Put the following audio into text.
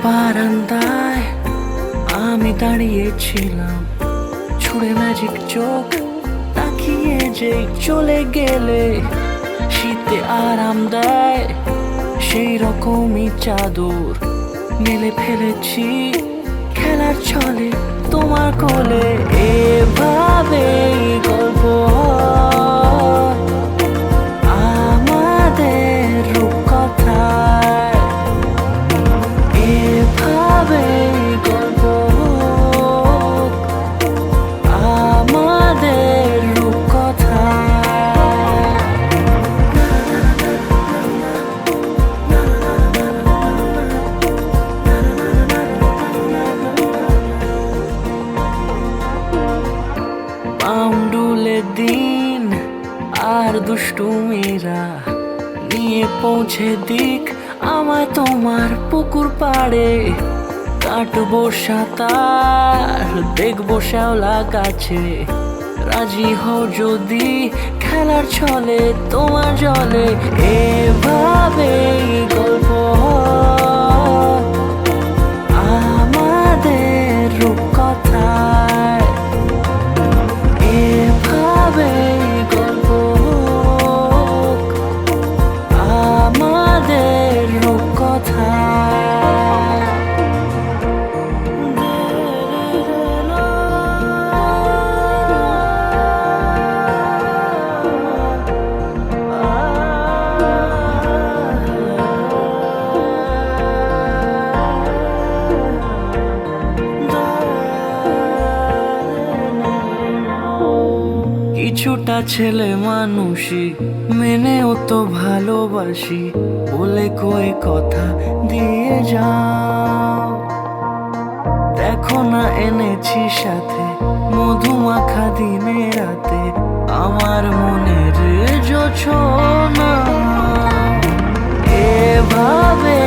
বারান্দায় আমি দাঁড়িয়েছিলাম, ছুঁড়ে ম্যাজিক চোখ তাকিয়ে যে চলে গেলে। শীতে আরাম দেয় সেই রকমই চাদর মেলে ফেলেছি খেলার ছলে তোমার কোলে। এভাবেই গল্প হয় আমাদের রূপকথায়, এভাবেই গল্প হোক আমাদের রূপকথায়। পাউন্ডুলে দিন আর দুষ্টুমিরা নিয়ে পৌঁছে দিক আমায় তোমার পুকুর পাড়ে। কাটবো সাঁতার, দেখবো শ্যাওলা গাছে, রাজি হও যদি খেলার ছলে তোমার জলে। এভাবেই গল্প হয় আমাদের রূপকথায়, এভাবেই গল্প হোক আমাদের রূপকথায়। কিছুটা ছেলে মানুষই মেনেও তো ভালোবাসি, বলে কয়ে কথা দিয়ে যাও। দেখো না এনেছি সাথে মধুমাখা দিনে রাতে আমার মনের জোছনা। এভাবে